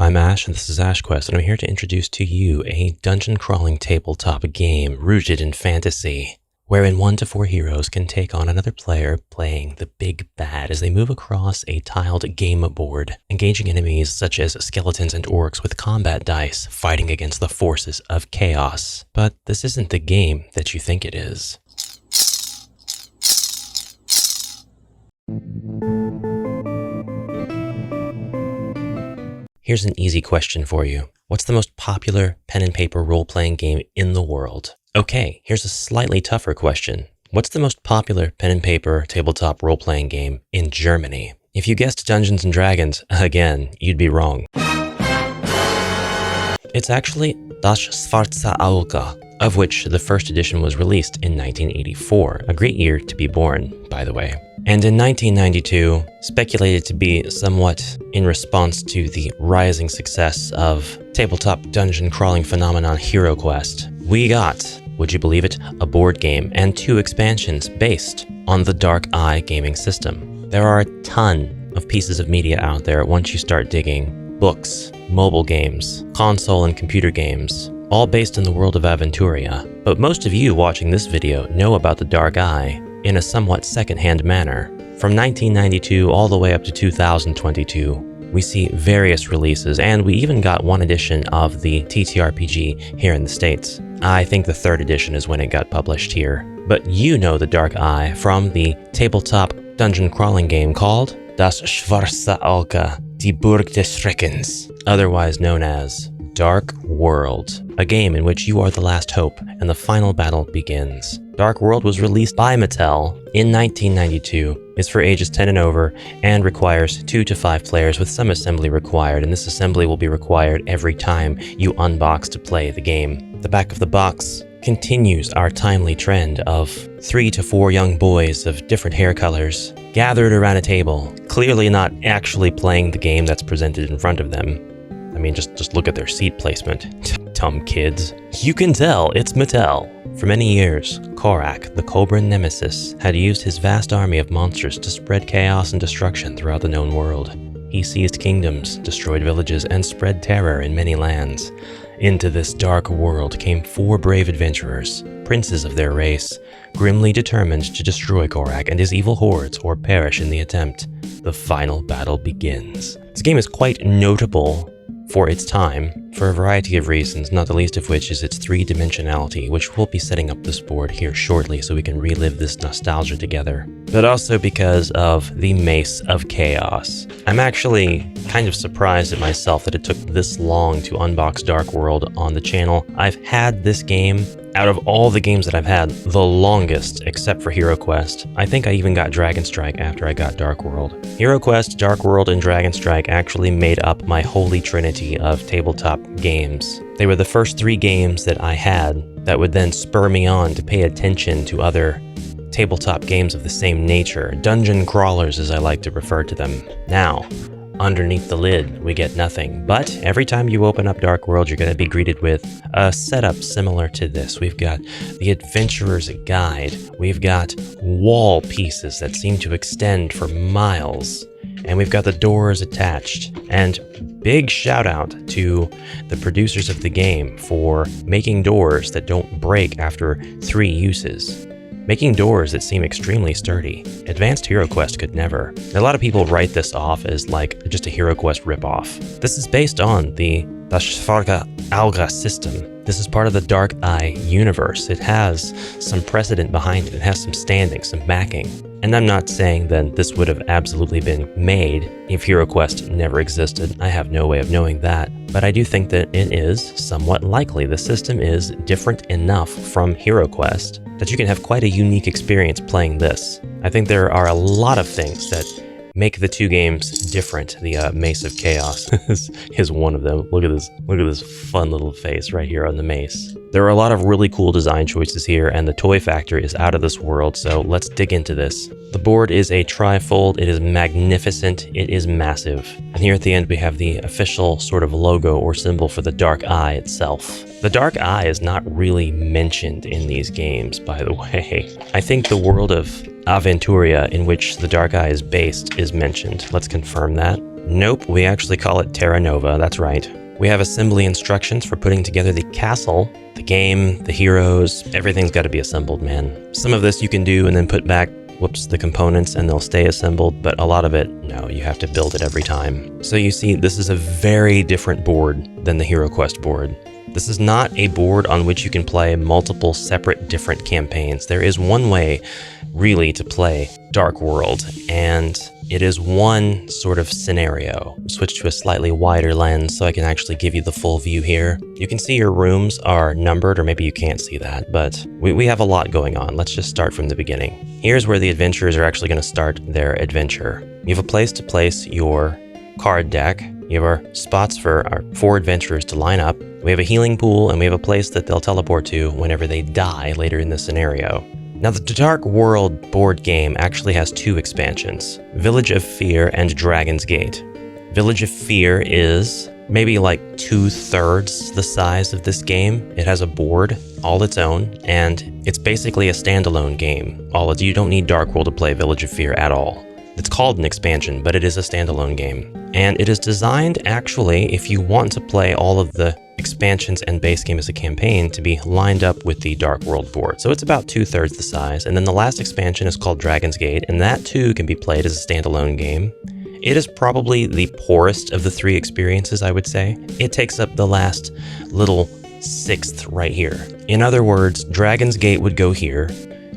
I'm Ash, and this is HeroQuest, and I'm here to introduce to you a dungeon-crawling tabletop game rooted in fantasy, wherein 1 to 4 heroes can take on another player playing the big bad as they move across a tiled game board, engaging enemies such as skeletons and orcs with combat dice, fighting against the forces of chaos. But this isn't the game that you think it is. Here's an easy question for you. What's the most popular pen and paper role-playing game in the world? Okay, here's a slightly tougher question. What's the most popular pen and paper tabletop role-playing game in Germany? If you guessed Dungeons & Dragons, again, you'd be wrong. It's actually Das Schwarze Auge, of which the first edition was released in 1984, a great year to be born, by the way. And in 1992, speculated to be somewhat in response to the rising success of tabletop dungeon crawling phenomenon HeroQuest, we got, would you believe it, a board game and 2 expansions based on the Dark Eye gaming system. There are a ton of pieces of media out there once you start digging. Books, mobile games, console and computer games, all based in the world of Aventuria. But most of you watching this video know about the Dark Eye in a somewhat second-hand manner. From 1992 all the way up to 2022, we see various releases, and we even got 1 edition of the TTRPG here in the States. I think the 3rd edition is when it got published here. But you know the Dark Eye from the tabletop dungeon crawling game called Das Schwarze Auge, die Burg des Schreckens, otherwise known as Dark World, a game in which you are the last hope and the final battle begins. Dark World was released by Mattel in 1992, is for ages 10 and over, and requires 2 to 5 players with some assembly required, and this assembly will be required every time you unbox to play the game. The back of the box continues our timely trend of 3 to 4 young boys of different hair colors gathered around a table, clearly not actually playing the game that's presented in front of them. I mean, just look at their seat placement. Dumb kids. You can tell it's Mattel. For many years, Korak, the Cobra Nemesis, had used his vast army of monsters to spread chaos and destruction throughout the known world. He seized kingdoms, destroyed villages, and spread terror in many lands. Into this dark world came 4 brave adventurers, princes of their race, grimly determined to destroy Korak and his evil hordes or perish in the attempt. The final battle begins. This game is quite notable for its time, for a variety of reasons, not the least of which is its 3-dimensionality, which we'll be setting up this board here shortly so we can relive this nostalgia together. But also because of the Mace of Chaos. I'm actually kind of surprised at myself that it took this long to unbox Dark World on the channel. I've had this game, out of all the games that I've had, the longest, except for HeroQuest. I think I even got Dragon Strike after I got Dark World. HeroQuest, Dark World, and Dragon Strike actually made up my holy trinity of tabletop games. They were the first 3 games that I had that would then spur me on to pay attention to other tabletop games of the same nature, dungeon crawlers as I like to refer to them. Now, underneath the lid, we get nothing. But every time you open up Dark World, you're going to be greeted with a setup similar to this. We've got the Adventurer's Guide. We've got wall pieces that seem to extend for miles. And we've got the doors attached. And big shout out to the producers of the game for making doors that don't break after 3 uses. Making doors that seem extremely sturdy. Advanced HeroQuest could never. A lot of people write this off as like just a HeroQuest ripoff. This is based on the Das Schwarze Auge system. This is part of the Dark Eye universe. It has some precedent behind it. It has some standing, some backing. And I'm not saying that this would have absolutely been made if HeroQuest never existed. I have no way of knowing that. But I do think that it is somewhat likely. The system is different enough from HeroQuest that you can have quite a unique experience playing this. I think there are a lot of things that make the 2 games different. The Mace of Chaos is one of them. Look at this fun little face right here on the mace. There are a lot of really cool design choices here, and the toy factor is out of this world, so let's dig into this. The board is a trifold. It is magnificent. It is massive. And here at the end, we have the official sort of logo or symbol for the Dark Eye itself. The Dark Eye is not really mentioned in these games, by the way. I think the world of Aventuria, in which the Dark Eye is based, is mentioned. Let's confirm that. Nope, we actually call it Terra Nova, that's right. We have assembly instructions for putting together the castle, the game, the heroes, everything's got to be assembled, man. Some of this you can do and then put back, the components and they'll stay assembled, but a lot of it, no, you have to build it every time. So you see, this is a very different board than the HeroQuest board. This is not a board on which you can play multiple separate different campaigns. There is one way, really, to play Dark World, and it is one sort of scenario. Switch to a slightly wider lens so I can actually give you the full view here. You can see your rooms are numbered, or maybe you can't see that, but we have a lot going on. Let's just start from the beginning. Here's where the adventurers are actually going to start their adventure. You have a place to place your card deck. You have our spots for our 4 adventurers to line up. We have a healing pool, and we have a place that they'll teleport to whenever they die later in the scenario. Now, the Dark World board game actually has 2 expansions, Village of Fear and Dragon's Gate. Village of Fear is maybe like 2/3 the size of this game. It has a board all its own, and it's basically a standalone game. You don't need Dark World to play Village of Fear at all. It's called an expansion, but it is a standalone game. And it is designed, actually, if you want to play all of the expansions and base game as a campaign, to be lined up with the Dark World board. So it's about 2/3 the size. And then the last expansion is called Dragon's Gate, and that too can be played as a standalone game. It is probably the poorest of the 3 experiences, I would say. It takes up the last little 1/6 right here. In other words, Dragon's Gate would go here,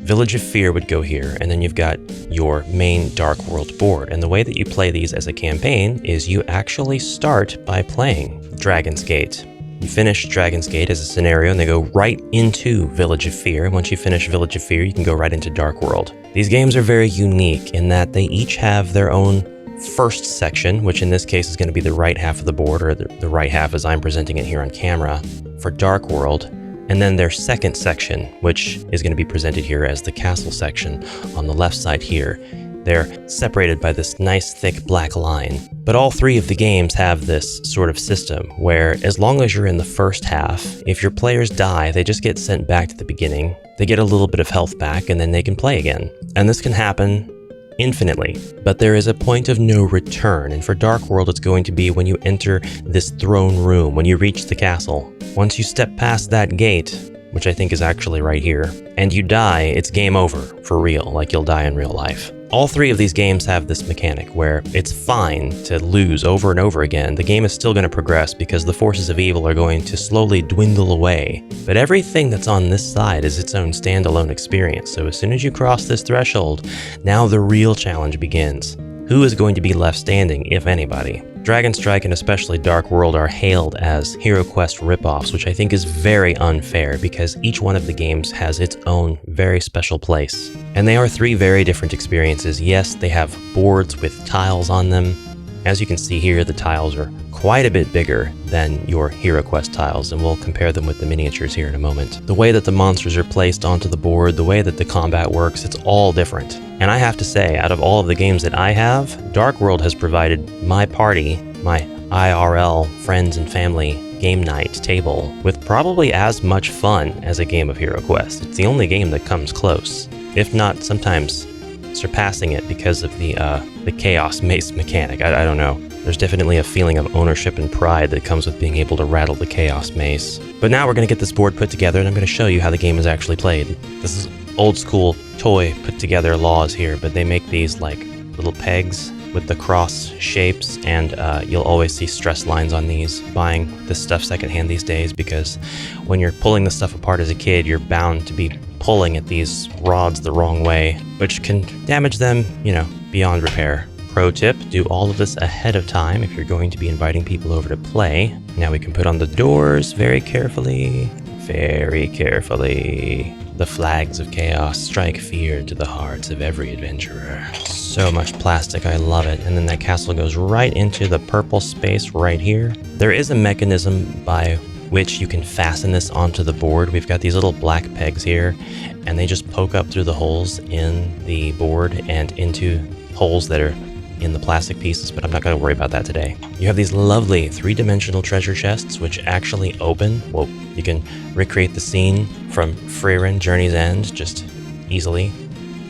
Village of Fear would go here, and then you've got your main Dark World board. And the way that you play these as a campaign is you actually start by playing Dragon's Gate. You finish Dragon's Gate as a scenario, and they go right into Village of Fear. And once you finish Village of Fear, you can go right into Dark World. These games are very unique in that they each have their own first section, which in this case is going to be the right half of the board, or the right half as I'm presenting it here on camera, for Dark World. And then their second section, which is going to be presented here as the castle section on the left side here. They're separated by this nice thick black line. But all 3 of the games have this sort of system where, as long as you're in the first half, if your players die, they just get sent back to the beginning. They get a little bit of health back, and then they can play again. And this can happen infinitely, but there is a point of no return, and for Dark World it's going to be when you enter this throne room, when you reach the castle. Once you step past that gate, which I think is actually right here, and you die, it's game over, for real, like you'll die in real life. All 3 of these games have this mechanic where it's fine to lose over and over again. The game is still going to progress because the forces of evil are going to slowly dwindle away. But everything that's on this side is its own standalone experience. So as soon as you cross this threshold, now the real challenge begins. Who is going to be left standing, if anybody? Dragon Strike and especially Dark World are hailed as HeroQuest ripoffs, which I think is very unfair because each one of the games has its own very special place. And they are 3 very different experiences. Yes, they have boards with tiles on them. As you can see here, the tiles are quite a bit bigger than your HeroQuest tiles, and we'll compare them with the miniatures here in a moment. The way that the monsters are placed onto the board, the way that the combat works, it's all different. And I have to say, out of all of the games that I have, Dark World has provided my party, my IRL friends and family game night table, with probably as much fun as a game of HeroQuest. It's the only game that comes close, if not sometimes surpassing it because of the chaos mace mechanic. I don't know. There's definitely a feeling of ownership and pride that comes with being able to rattle the chaos mace. But now we're going to get this board put together, and I'm going to show you how the game is actually played. This is old school toy put together laws here, but they make these like little pegs with the cross shapes, and you'll always see stress lines on these. Buying this stuff secondhand these days, because when you're pulling the stuff apart as a kid, you're bound to be pulling at these rods the wrong way, which can damage them, beyond repair. Pro tip, do all of this ahead of time if you're going to be inviting people over to play. Now we can put on the doors very carefully. The flags of chaos strike fear into the hearts of every adventurer. So much plastic, I love it. And then that castle goes right into the purple space right here. There is a mechanism by which you can fasten this onto the board. We've got these little black pegs here, and they just poke up through the holes in the board and into holes that are in the plastic pieces, but I'm not going to worry about that today. You have these lovely 3-dimensional treasure chests which actually open. Well, you can recreate the scene from Frieren Journey's End just easily.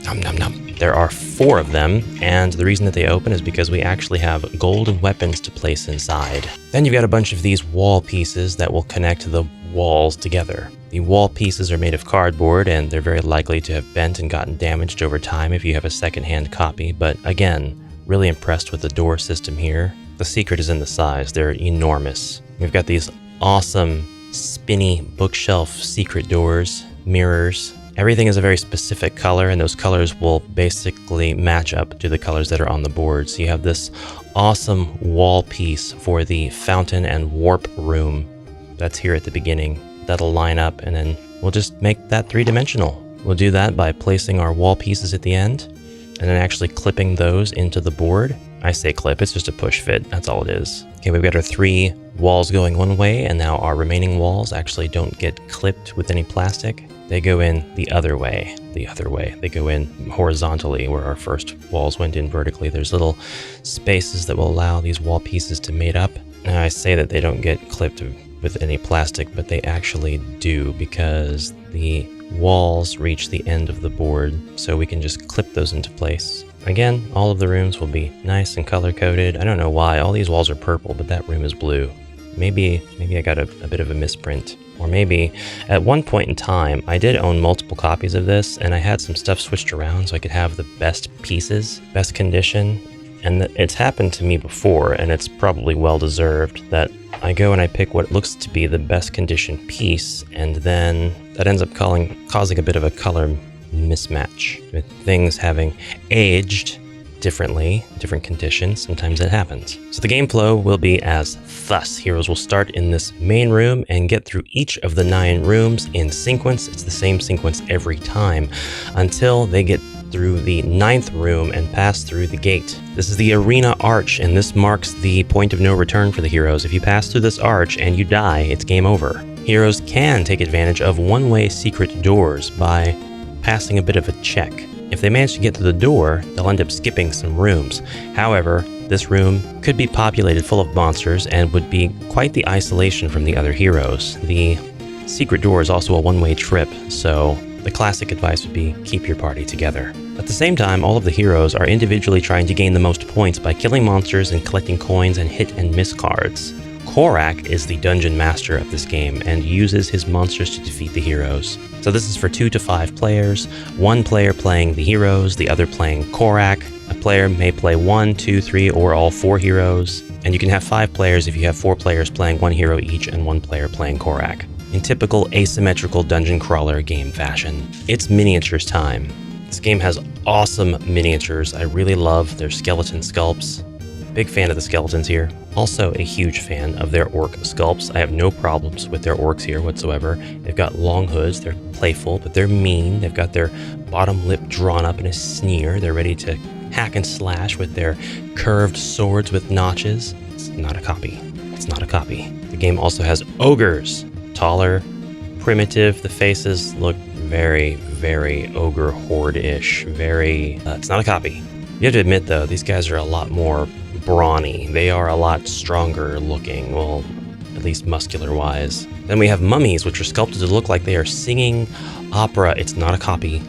Nom nom nom. There are 4 of them, and the reason that they open is because we actually have golden weapons to place inside. Then you've got a bunch of these wall pieces that will connect the walls together. The wall pieces are made of cardboard, and they're very likely to have bent and gotten damaged over time if you have a secondhand copy, but again, really impressed with the door system here. The secret is in the size. They're enormous. We've got these awesome spinny bookshelf secret doors, mirrors. Everything is a very specific color, and those colors will basically match up to the colors that are on the board. So you have this awesome wall piece for the fountain and warp room that's here at the beginning. That'll line up, and then we'll just make that 3-dimensional. We'll do that by placing our wall pieces at the end, and then actually clipping those into the board. I say clip, it's just a push fit, that's all it is. Okay, we've got our 3 walls going one way, and now our remaining walls actually don't get clipped with any plastic. They go in the other way. They go in horizontally where our first walls went in vertically. There's little spaces that will allow these wall pieces to mate up. Now I say that they don't get clipped with any plastic, but they actually do, because the walls reach the end of the board, so we can just clip those into place. Again, all of the rooms will be nice and color-coded. I don't know why, all these walls are purple, but that room is blue. Maybe I got a bit of a misprint. Or maybe, at one point in time, I did own multiple copies of this, and I had some stuff switched around so I could have the best pieces, best condition. And it's happened to me before, and it's probably well-deserved, that I go and I pick what looks to be the best condition piece, and then that ends up causing a bit of a color mismatch, with things having aged differently, different conditions. Sometimes it happens. So the game flow will be as thus. Heroes will start in this main room and get through each of the 9 rooms in sequence. It's the same sequence every time until they get through the 9th room and pass through the gate. This is the arena arch, and this marks the point of no return for the heroes. If you pass through this arch and you die, it's game over. Heroes can take advantage of one-way secret doors by passing a bit of a check. If they manage to get to the door, they'll end up skipping some rooms. However, this room could be populated full of monsters and would be quite the isolation from the other heroes. The secret door is also a one-way trip, so the classic advice would be keep your party together. At the same time, all of the heroes are individually trying to gain the most points by killing monsters and collecting coins and hit and miss cards. Korak is the dungeon master of this game and uses his monsters to defeat the heroes. So this is for 2 to 5 players, 1 player playing the heroes, the other playing Korak. A player may play 1, 2, 3, or all 4 heroes, and you can have 5 players if you have 4 players playing 1 hero each and 1 player playing Korak, in typical asymmetrical dungeon crawler game fashion. It's miniatures time. This game has awesome miniatures. I really love their skeleton sculpts. Big fan of the skeletons here. Also a huge fan of their orc sculpts. I have no problems with their orcs here whatsoever. They've got long hoods, they're playful, but they're mean. They've got their bottom lip drawn up in a sneer. They're ready to hack and slash with their curved swords with notches. It's not a copy. It's not a copy. The game also has ogres. Taller, primitive. The faces look very, very ogre horde-ish. It's not a copy. You have to admit though, these guys are a lot more brawny. They are a lot stronger looking, well, at least muscular-wise. Then we have mummies, which are sculpted to look like they are singing opera. It's not a copy.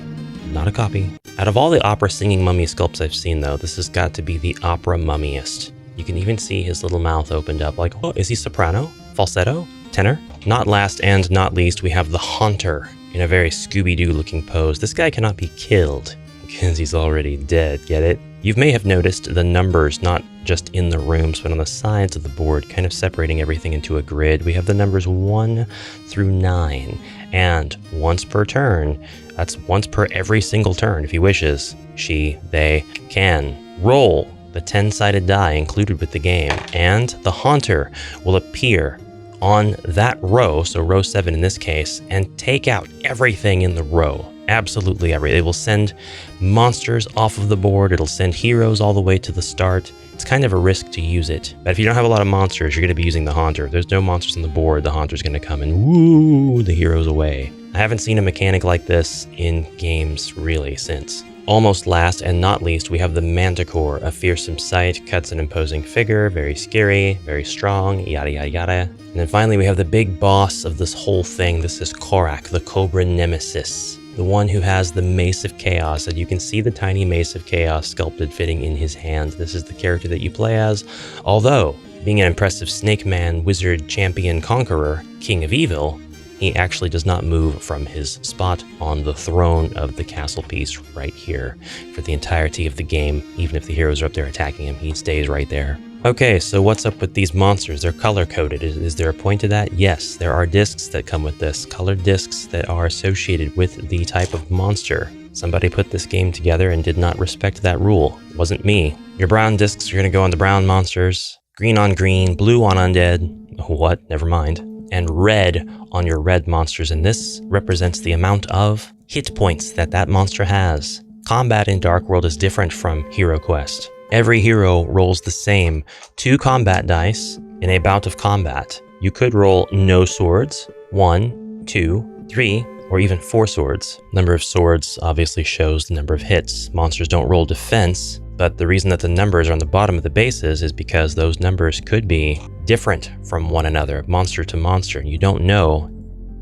Not a copy. Out of all the opera singing mummy sculpts I've seen though, this has got to be the opera mummiest. You can even see his little mouth opened up like, oh, is he soprano? Falsetto? Tenor? Not last and not least, we have the Haunter in a very Scooby-Doo looking pose. This guy cannot be killed because he's already dead, get it? You may have noticed the numbers not just in the rooms, but on the sides of the board, kind of separating everything into a grid. We have the numbers 1 through 9, and once per turn, that's once per every single turn, if he wishes, they can roll the 10-sided die included with the game, and the Haunter will appear on that row, so row 7 in this case, and take out everything in the row. Absolutely everything. It will send monsters off of the board. It'll send heroes all the way to the start. It's kind of a risk to use it. But if you don't have a lot of monsters, you're going to be using the Haunter. If there's no monsters on the board, the Haunter's going to come and woo the heroes away. I haven't seen a mechanic like this in games really since. Almost last and not least, we have the Manticore, a fearsome sight, cuts an imposing figure, very scary, very strong, yada yada yada. And then finally we have the big boss of this whole thing. This is Korak, the Cobra Nemesis. the one who has the Mace of Chaos, and you can see the tiny Mace of Chaos sculpted fitting in his hand. This is the character that you play as, although being an impressive snake man, wizard, champion, conqueror, king of evil, he actually does not move from his spot on the throne of the castle piece right here for the entirety of the game. Even if the heroes are up there attacking him, he stays right there. Okay, so what's up with these monsters? They're color-coded. Is there a point to that? Yes, there are discs that come with this, colored discs that are associated with the type of monster. Somebody put this game together and did not respect that rule. It wasn't me. Your brown discs are going to go on the brown monsters, green on green, blue on undead. What? Never mind. And red on your red monsters, and this represents the amount of hit points that monster has. Combat in Dark World is different from HeroQuest. Every hero rolls the same 2 combat dice in a bout of combat. You could roll no swords, 1, 2, 3, or even 4 swords. Number of swords obviously shows the number of hits. Monsters don't roll defense, but the reason that the numbers are on the bottom of the bases is because those numbers could be different from one another, monster to monster. You don't know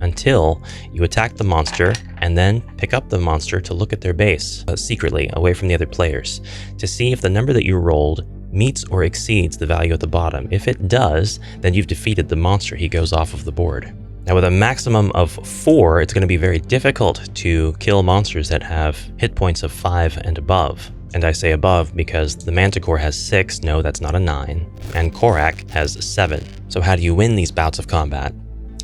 until you attack the monster and then pick up the monster to look at their base secretly away from the other players to see if the number that you rolled meets or exceeds the value at the bottom. If it does, then you've defeated the monster. He goes off of the board. Now with a maximum of 4, it's going to be very difficult to kill monsters that have hit points of 5 and above. And I say above because the Manticore has 6, no, that's not a 9, and Korak has 7. So how do you win these bouts of combat?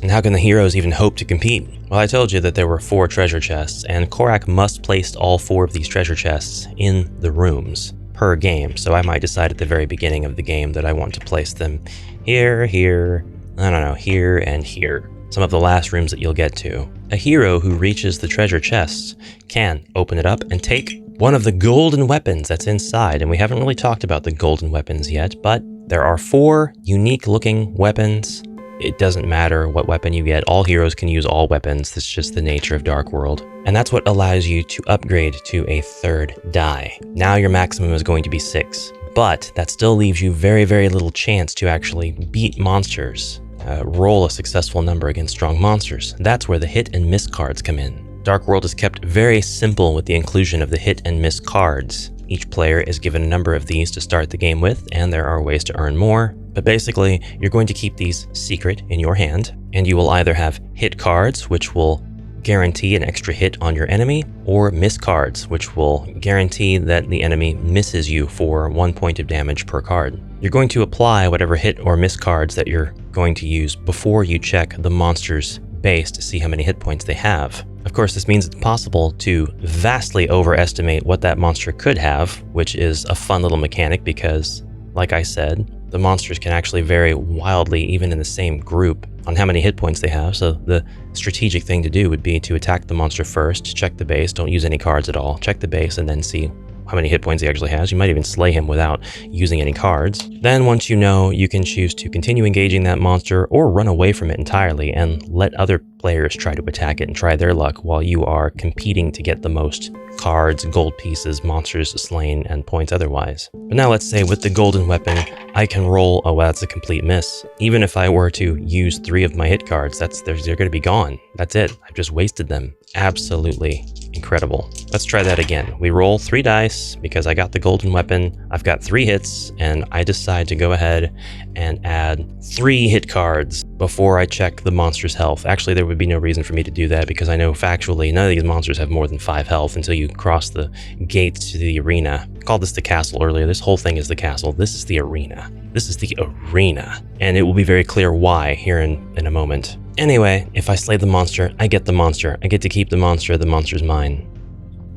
And how can the heroes even hope to compete? Well, I told you that there were 4 treasure chests, and Korak must place all 4 of these treasure chests in the rooms per game. So I might decide at the very beginning of the game that I want to place them here, here, I don't know, here and here. Some of the last rooms that you'll get to. A hero who reaches the treasure chests can open it up and take one of the golden weapons that's inside. And we haven't really talked about the golden weapons yet, but there are 4 unique looking weapons. It doesn't matter what weapon you get. All heroes can use all weapons. That's just the nature of Dark World. And that's what allows you to upgrade to a 3rd die. Now your maximum is going to be 6, but that still leaves you very, very little chance to actually beat monsters. Roll a successful number against strong monsters. That's where the hit and miss cards come in. Dark World is kept very simple with the inclusion of the hit and miss cards. Each player is given a number of these to start the game with, and there are ways to earn more. But basically, you're going to keep these secret in your hand, and you will either have hit cards, which will guarantee an extra hit on your enemy, or miss cards, which will guarantee that the enemy misses you for 1 point of damage per card. You're going to apply whatever hit or miss cards that you're going to use before you check the monster's base to see how many hit points they have. Of course, this means it's possible to vastly overestimate what that monster could have, which is a fun little mechanic because, like I said, the monsters can actually vary wildly even in the same group on how many hit points they have. So the strategic thing to do would be to attack the monster first, check the base, don't use any cards at all, check the base, and then see how many hit points he actually has. You might even slay him without using any cards. Then once you know, you can choose to continue engaging that monster or run away from it entirely and let other players try to attack it and try their luck while you are competing to get the most cards, gold pieces, monsters slain, and points otherwise. But now let's say with the golden weapon, I can roll, oh well, that's a complete miss. Even if I were to use 3 of my hit cards, they're going to be gone. That's it. I've just wasted them. Absolutely incredible. Let's try that again. We roll 3 dice because I got the golden weapon. I've got 3 hits, and I decide to go ahead and add 3 hit cards before I check the monster's health. Actually, there would be no reason for me to do that because I know factually none of these monsters have more than 5 health until you cross the gates to the arena. I called this the castle earlier. This whole thing is the castle. This is the arena. This is the arena. And it will be very clear why here in a moment. Anyway, if I slay the monster, I get the monster. I get to keep the monster's mine.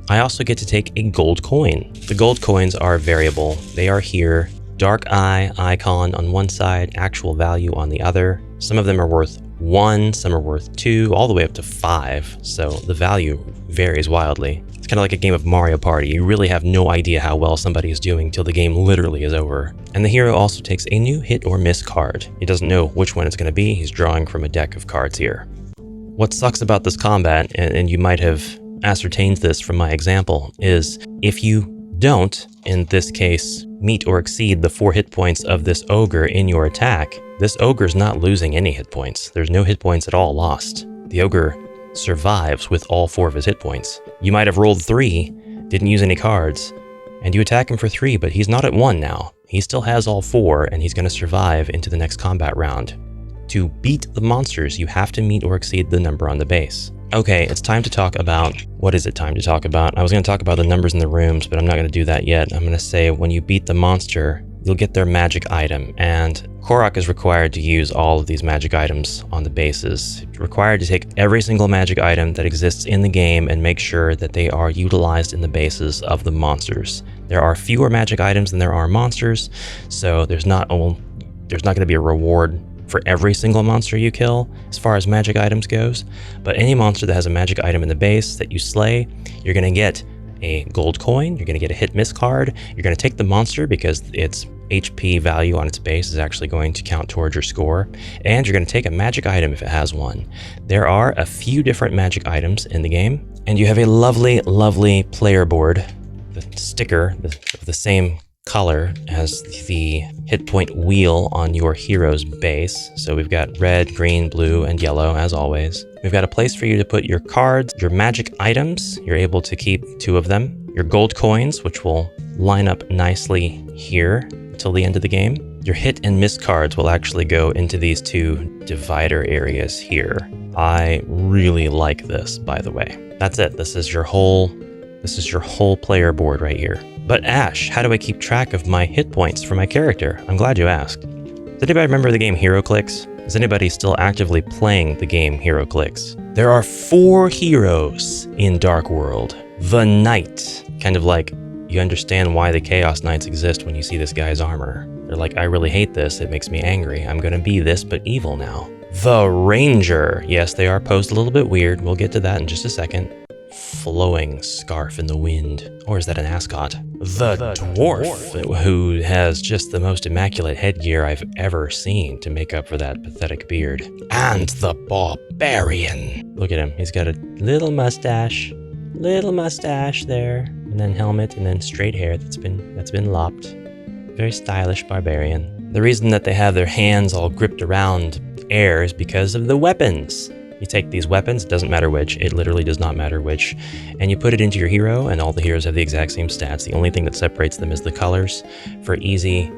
I also get to take a gold coin. The gold coins are variable. They are here. Dark eye icon on one side, actual value on the other. Some of them are worth 1, some are worth 2, all the way up to 5. So the value varies wildly. It's kind of like a game of Mario Party. You really have no idea how well somebody is doing till the game literally is over. And the hero also takes a new hit or miss card. He doesn't know which one it's going to be. He's drawing from a deck of cards here. What sucks about this combat, and you might have ascertained this from my example, is if you don't, in this case, meet or exceed the 4 hit points of this ogre in your attack, this ogre's not losing any hit points. There's no hit points at all lost. The ogre survives with all 4 of his hit points. You might have rolled 3, didn't use any cards, and you attack him for 3, but he's not at 1 now. He still has all 4, and he's going to survive into the next combat round. To beat the monsters, you have to meet or exceed the number on the base. Okay, it's time to talk about... What is it time to talk about? I was going to talk about the numbers in the rooms, but I'm not going to do that yet. I'm going to say when you beat the monster, you'll get their magic item, and Korok is required to use all of these magic items on the bases. You're required to take every single magic item that exists in the game and make sure that they are utilized in the bases of the monsters. There are fewer magic items than there are monsters, so there's not going to be a reward for every single monster you kill as far as magic items goes, but any monster that has a magic item in the base that you slay, you're going to get a gold coin, you're going to get a hit miss card, you're going to take the monster because its HP value on its base is actually going to count towards your score, and you're going to take a magic item if it has one. There are a few different magic items in the game, and you have a lovely, lovely player board, the sticker of the same color as the hit point wheel on your hero's base. So we've got red, green, blue, and yellow as always. We've got a place for you to put your cards, your magic items. You're able to keep 2 of them. Your gold coins, which will line up nicely here till the end of the game. Your hit and miss cards will actually go into these 2 divider areas here. I really like this, by the way. That's it. This is your whole player board right here. But Ash, how do I keep track of my hit points for my character? I'm glad you asked. Does anybody remember the game HeroQuest? Is anybody still actively playing the game HeroQuest? There are 4 heroes in Dark World. The Knight. Kind of like, you understand why the Chaos Knights exist when you see this guy's armor. They're like, I really hate this, it makes me angry. I'm gonna be this, but evil now. The Ranger. Yes, they are posed a little bit weird. We'll get to that in just a second. Flowing scarf in the wind. Or is that an ascot? The Dwarf, who has just the most immaculate headgear I've ever seen to make up for that pathetic beard. And the Barbarian. Look at him. He's got a little mustache there, and then helmet, and then straight hair that's been lopped. Very stylish barbarian. The reason that they have their hands all gripped around air is because of the weapons. You take these weapons, it doesn't matter which, it literally does not matter which, and you put it into your hero, and all the heroes have the exact same stats. The only thing that separates them is the colors for easy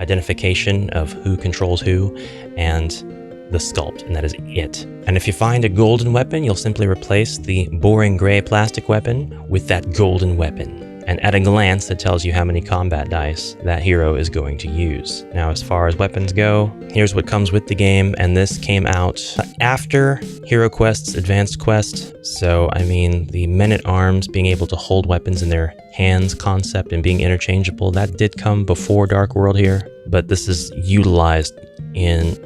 identification of who controls who, and the sculpt, and that is it. And if you find a golden weapon, you'll simply replace the boring gray plastic weapon with that golden weapon. And at a glance, it tells you how many combat dice that hero is going to use. Now, as far as weapons go, here's what comes with the game, and this came out after HeroQuest's Advanced Quest. So, I mean, the men-at-arms being able to hold weapons in their hands concept and being interchangeable, that did come before Dark World here, but this is utilized in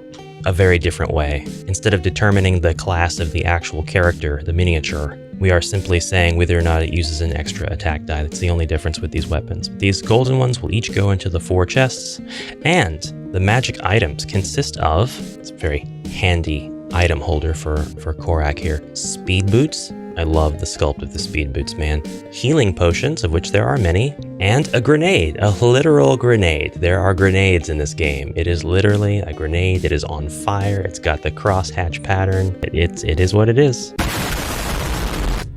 a very different way. Instead of determining the class of the actual character, the miniature, we are simply saying whether or not it uses an extra attack die. That's the only difference with these weapons. These golden ones will each go into the 4 chests, and the magic items consist of, it's a very handy item holder for Korok here, speed boots. I love the sculpt of the speed boots, man. Healing potions, of which there are many, and a grenade, a literal grenade. There are grenades in this game. It is literally a grenade. It is on fire. It's got the crosshatch pattern. It is what it is.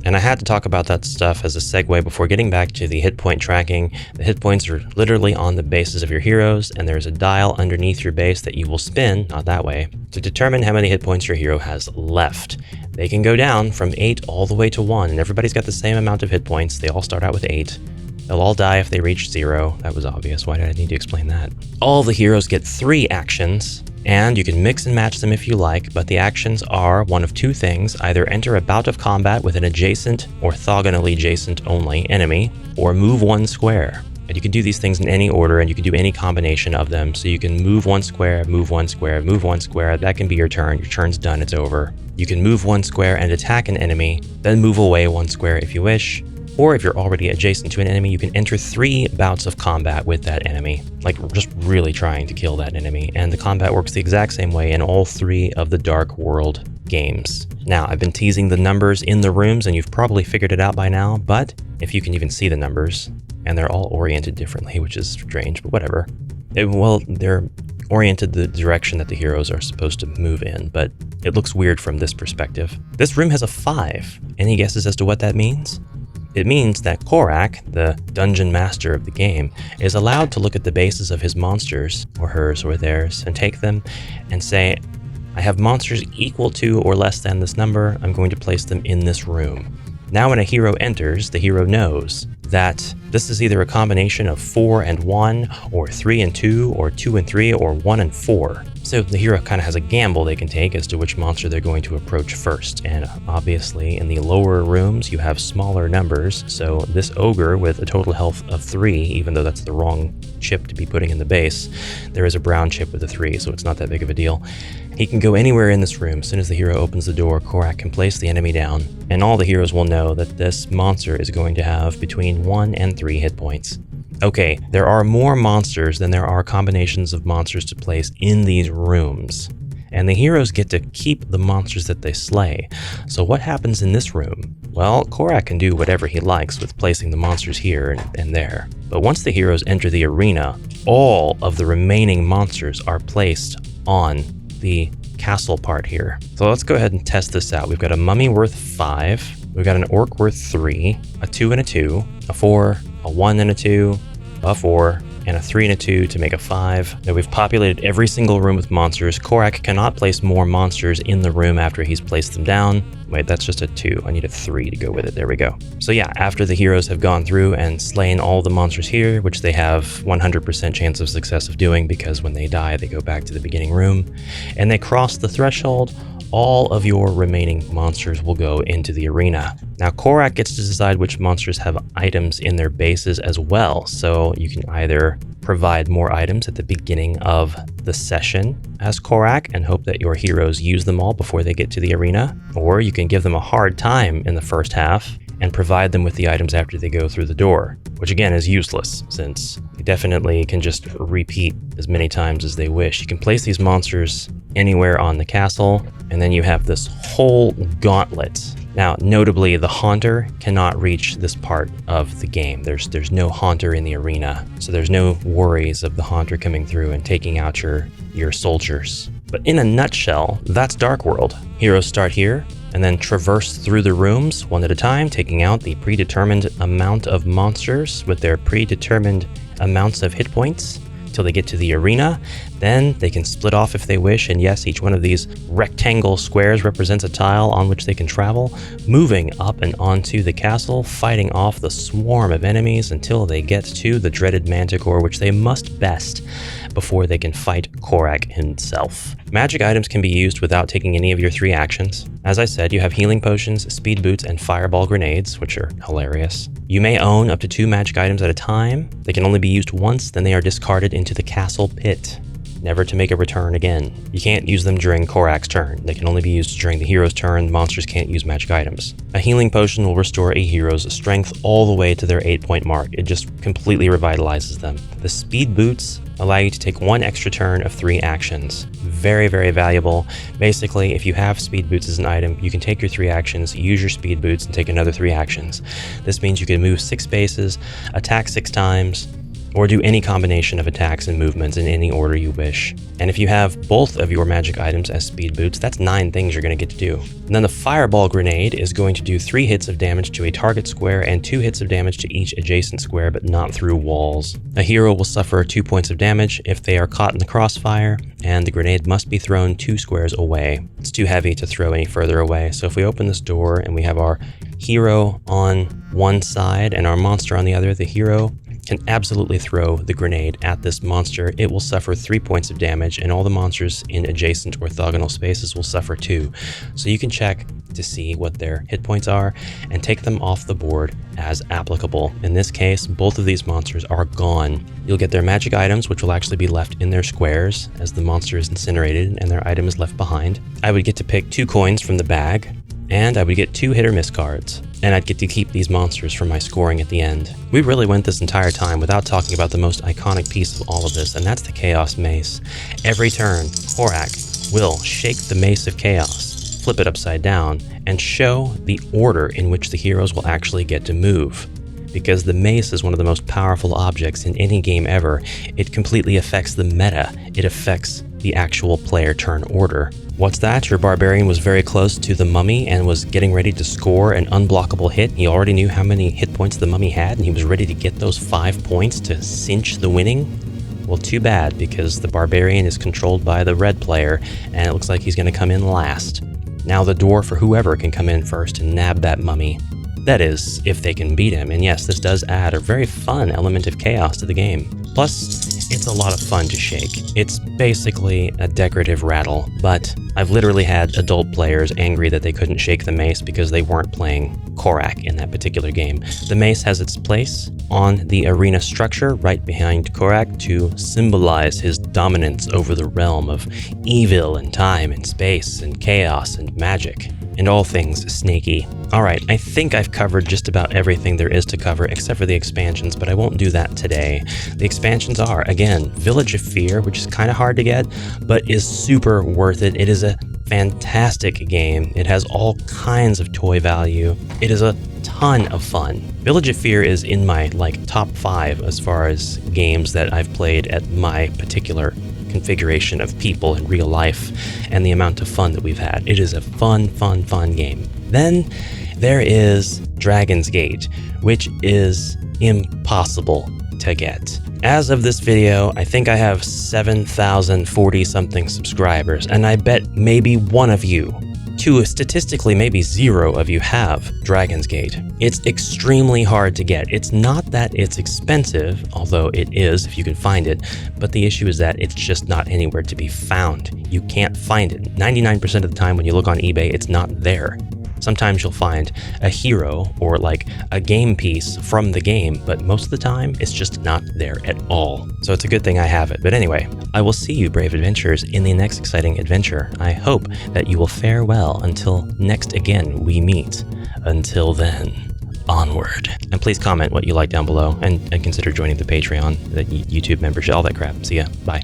And I had to talk about that stuff as a segue before getting back to the hit point tracking. The hit points are literally on the bases of your heroes, and there's a dial underneath your base that you will spin, not that way, to determine how many hit points your hero has left. They can go down from 8 all the way to 1, and everybody's got the same amount of hit points. They all start out with 8. They'll all die if they reach 0. That was obvious. Why did I need to explain that? All the heroes get 3 actions, and you can mix and match them if you like, but the actions are one of 2 things. Either enter a bout of combat with an adjacent, orthogonally adjacent only, enemy, or move 1 square. And you can do these things in any order, and you can do any combination of them. So you can move 1 square, move 1 square, move 1 square. That can be your turn. Your turn's done, it's over. You can move 1 square and attack an enemy, then move away 1 square if you wish. Or if you're already adjacent to an enemy, you can enter 3 bouts of combat with that enemy, like just really trying to kill that enemy. And the combat works the exact same way in all 3 of the Dark World games. Now, I've been teasing the numbers in the rooms, and you've probably figured it out by now, but if you can even see the numbers, and they're all oriented differently, which is strange, but whatever. Well, they're oriented the direction that the heroes are supposed to move in, but it looks weird from this perspective. This room has a 5. Any guesses as to what that means? It means that Korak, the dungeon master of the game, is allowed to look at the bases of his monsters, or hers or theirs, and take them and say, I have monsters equal to or less than this number, I'm going to place them in this room. Now when a hero enters, the hero knows that this is either a combination of 4 and 1, or 3 and 2, or 2 and 3, or 1 and 4. So the hero kind of has a gamble they can take as to which monster they're going to approach first. And obviously in the lower rooms you have smaller numbers, so this ogre with a total health of 3, even though that's the wrong chip to be putting in the base, there is a brown chip with a 3, so it's not that big of a deal. He can go anywhere in this room. As soon as the hero opens the door, Korak can place the enemy down, and all the heroes will know that this monster is going to have between 1 and 3 hit points. Okay, there are more monsters than there are combinations of monsters to place in these rooms, and the heroes get to keep the monsters that they slay. So what happens in this room? Well, Korak can do whatever he likes with placing the monsters here and there. But once the heroes enter the arena, all of the remaining monsters are placed on the castle part here. So let's go ahead and test this out. We've got a mummy worth 5, we've got an orc worth 3, a 2 and a 2, a 4, a 1 and a 2, a 4, and a 3 and a 2 to make a 5. Now we've populated every single room with monsters. Korak cannot place more monsters in the room after he's placed them down. Wait, that's just a 2. I need a 3 to go with it. There we go. So yeah, after the heroes have gone through and slain all the monsters here, which they have 100% chance of success of doing because when they die, they go back to the beginning room, and they cross the threshold, all of your remaining monsters will go into the arena. Now Korak gets to decide which monsters have items in their bases as well, so you can either provide more items at the beginning of the session as Korak and hope that your heroes use them all before they get to the arena, or you can give them a hard time in the first half and provide them with the items after they go through the door, which again is useless since they definitely can just repeat as many times as they wish. You can place these monsters anywhere on the castle, and then you have this whole gauntlet. Now, notably, the Haunter cannot reach this part of the game. There's no Haunter in the arena, so there's no worries of the Haunter coming through and taking out your soldiers. But in a nutshell, that's Dark World. Heroes start here, and then traverse through the rooms one at a time, taking out the predetermined amount of monsters with their predetermined amounts of hit points till they get to the arena. Then they can split off if they wish, and yes, each one of these rectangle squares represents a tile on which they can travel, moving up and onto the castle, fighting off the swarm of enemies until they get to the dreaded Manticore, which they must best before they can fight Korak himself. Magic items can be used without taking any of your 3 actions. As I said, you have healing potions, speed boots, and fireball grenades, which are hilarious. You may own up to 2 magic items at a time. They can only be used once, then they are discarded into the castle pit, never to make a return again. You can't use them during Korak's turn. They can only be used during the hero's turn. Monsters can't use magic items. A healing potion will restore a hero's strength all the way to their 8-point mark. It just completely revitalizes them. The speed boots allow you to take 1 extra turn of 3 actions. Very, very valuable. Basically, if you have speed boots as an item, you can take your 3 actions, use your speed boots, and take another 3 actions. This means you can move 6 spaces, attack 6 times, or do any combination of attacks and movements in any order you wish. And if you have both of your magic items as speed boots, that's 9 things you're going to get to do. And then the fireball grenade is going to do 3 hits of damage to a target square and 2 hits of damage to each adjacent square, but not through walls. A hero will suffer 2 points of damage if they are caught in the crossfire, and the grenade must be thrown 2 squares away. It's too heavy to throw any further away, so if we open this door and we have our hero on one side and our monster on the other, the hero can absolutely throw the grenade at this monster. It will suffer 3 points of damage, and all the monsters in adjacent orthogonal spaces will suffer 2. So you can check to see what their hit points are and take them off the board as applicable. In this case, both of these monsters are gone. You'll get their magic items, which will actually be left in their squares as the monster is incinerated and their item is left behind. I would get to pick 2 coins from the bag, and I would get 2 hit or miss cards. And I'd get to keep these monsters for my scoring at the end. We really went this entire time without talking about the most iconic piece of all of this, and that's the Chaos Mace. Every turn, Korak will shake the Mace of Chaos, flip it upside down, and show the order in which the heroes will actually get to move. because the mace is one of the most powerful objects in any game ever. It completely affects the meta. It affects the actual player turn order. What's that? Your barbarian was very close to the mummy and was getting ready to score an unblockable hit. He already knew how many hit points the mummy had, and he was ready to get those 5 points to cinch the winning. Well, too bad, because the barbarian is controlled by the red player, and it looks like he's going to come in last. Now the dwarf or whoever can come in first and nab that mummy. That is, if they can beat him. And yes, this does add a very fun element of chaos to the game. Plus, it's a lot of fun to shake. It's basically a decorative rattle, but I've literally had adult players angry that they couldn't shake the mace because they weren't playing Korak in that particular game. The mace has its place on the arena structure right behind Korak to symbolize his dominance over the realm of evil and time and space and chaos and magic and all things snaky. Alright, I think I've covered just about everything there is to cover except for the expansions, but I won't do that today. The expansions are, again, Village of Fear, which is kind of hard to get, but is super worth it. It is a fantastic game. It has all kinds of toy value. It is a ton of fun. Village of Fear is in my top 5 as far as games that I've played at my particular configuration of people in real life and the amount of fun that we've had. It is a fun game. Then there is Dragon's Gate, which is impossible to get. As of this video, I think I have 7,040 something subscribers, and I bet maybe one of you, to statistically maybe 0 of you, have Dragon's Gate. It's extremely hard to get. It's not that it's expensive, although it is if you can find it, but the issue is that it's just not anywhere to be found. You can't find it. 99% of the time when you look on eBay, it's not there. Sometimes you'll find a hero or a game piece from the game, but most of the time it's just not there at all. So it's a good thing I have it. But anyway, I will see you, brave adventurers, in the next exciting adventure. I hope that you will fare well until next again we meet. Until then, onward. And please comment what you like down below and consider joining the Patreon, the YouTube membership, all that crap. See ya. Bye.